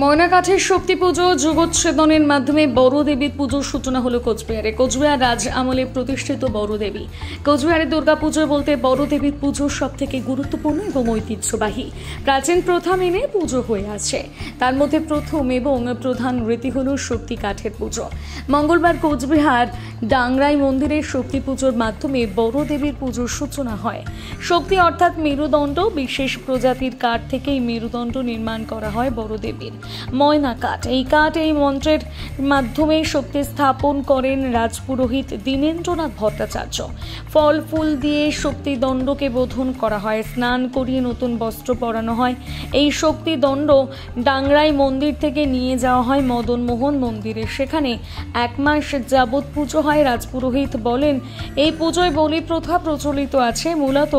ময়নাকাঠের শক্তি পুজো যুগোচ্ছেদনের মাধ্যমে বড় দেবীর পুজোর সূচনা হলো কোচবিহারে। কোচবিহার রাজ আমলে প্রতিষ্ঠিত বড় দেবী। কোচবিহারের দুর্গাপুজো বলতে বড় দেবীর পুজো সব থেকে গুরুত্বপূর্ণ এবং ঐতিহ্যবাহী। প্রাচীন প্রথা মেনে পুজো হয়ে আছে। তার মধ্যে প্রথম এবং প্রধান রীতি হল শক্তি কাঠের পুজো। মঙ্গলবার কোচবিহার ডাংরাই মন্দিরে শক্তি পুজোর মাধ্যমে বড় দেবীর পুজোর সূচনা হয়। শক্তি অর্থাৎ মেরুদণ্ড, বিশেষ প্রজাতির কাঠ থেকে এই মেরুদণ্ড নির্মাণ করা হয় বড় দেবীর। ময়না কাঠ, এই কাঠ এই মন্ত্রের মাধ্যমে শক্তি স্থাপন করেন রাজপুরোহিত দীনেন্দ্রনাথ ভট্টাচার্য। ফল ফুল দিয়ে শক্তি দণ্ডকে বোধন করা হয়, স্নান করিয়ে নতুন বস্ত্র পরানো হয়। এই শক্তি দণ্ড ডাংরাই মন্দির থেকে নিয়ে যাওয়া হয় মদন মোহন মন্দিরে, সেখানে 1 মাস যাবৎ পুজো হয়। রাজপুরোহিত বলেন, এই পুজোয় বলি প্রথা প্রচলিত আছে। মূলত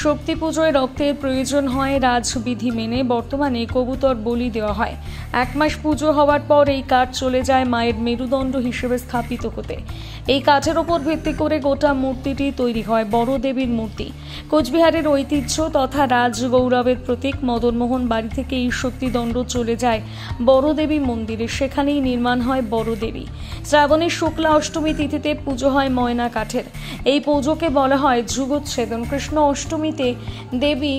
শক্তি পুজোয় রক্তের প্রয়োজন হয় রাজবিধি মেনে। বর্তমানে কবুতর বলি দেওয়া হয়। 1 মাস পুজো হওয়ার পর এই কাঠ চলে যায় মায়ের মেরুদণ্ড হিসেবে স্থাপিত হতে। এই কাঠের ওপর ভিত্তি করে গোটা মূর্তিটি তৈরি হয় বড় দেবীর মূর্তি। কোচবিহারের ঐতিহ্য তথা রাজগৌরবের প্রতীক মদনমোহন বাড়ি থেকে এই শক্তিদণ্ড চলে যায় বড় দেবী মন্দিরে, সেখানেই নির্মাণ হয় বড় দেবী। শ্রাবণের শুক্লা অষ্টমী তিথিতে পুজো হয় ময়না কাঠের। এই পুজোকে বলা হয় যুগোচ্ছেদন। কৃষ্ণ অষ্টমীতে দেবী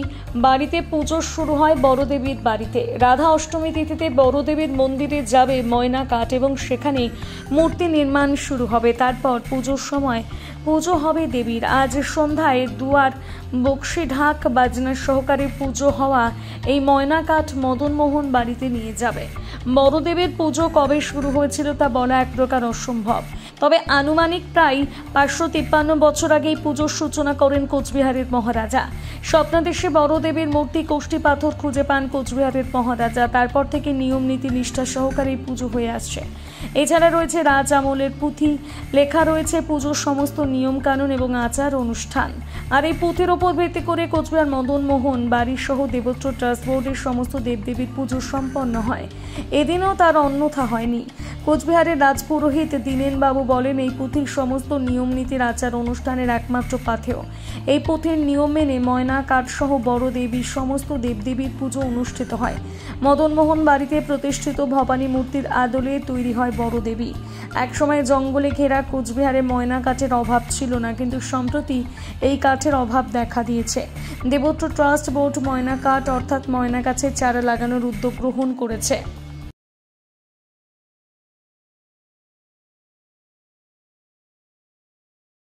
বাড়িতে পুজো শুরু হয় বড় দেবীর বাড়িতে। রাধা অষ্টমী তিথিতে বড় দেবীর মন্দিরে যাবে ময়না কাঠ এবং সেখানে মূর্তি নির্মাণ শুরু হবে। তারপর পুজোর সময় পুজো হবে দেবীর। আজ সন্ধ্যায় দুয়ার বক্সি ঢাক বাজনা সহকারে পুজো হওয়া এই ময়না কাঠ মদনমোহন বাড়িতে নিয়ে যাবে। বড় দেবীর পুজো কবে শুরু হয়েছিল তা বলা এক প্রকার অসম্ভব, তবে আনুমানিক প্রায় 553 বছর আগেই পুজোর সূচনা করেন কোচবিহারের মহারাজা। স্বপ্নাদেশে বড় দেবীর মূর্তি কোষ্ঠী পাথর খুঁজে পান কোচবিহারের মহারাজা। তারপর থেকে নিয়ম নীতি নিষ্ঠা সহকারে পুজো হয়ে আসছে। এছাড়া রয়েছে রাজ আমলের পুঁথি, লেখা রয়েছে পুজোর সমস্ত নিয়ম কানুন এবং আচার অনুষ্ঠান। আর এই পুঁথির ওপর ভিত্তি করে কোচবিহার মদনমোহন বাড়ি সহ দেবত্র ট্রাস্ট বোর্ডের সমস্ত দেবদেবীর পুজো সম্পন্ন হয়। এদিনও তার অন্যথা হয়নি। কোচবিহারের রাজপুরোহিত দীনেনবাবু বলেন, এই পুঁথির সমস্ত নিয়ম নীতির আচার অনুষ্ঠানের একমাত্র পাথেয়। এই পুঁথির নিয়ম মেনে ময়না কাঠ সহ বড় দেবীর সমস্ত দেবদেবীর পুজো অনুষ্ঠিত হয়। মদনমোহন বাড়িতে প্রতিষ্ঠিত ভবানী মূর্তির আদলে তৈরি হয় বড় দেবী। একসময় জঙ্গলে ঘেরা কোচবিহারে ময়না কাঠের অভাব ছিল না, কিন্তু সম্প্রতি এই কাঠের অভাব দেখা দিয়েছে। দেবত্র ট্রাস্ট বোর্ড ময়না কাঠ অর্থাৎ ময়না গাছের চারা লাগানোর উদ্যোগ গ্রহণ করেছে।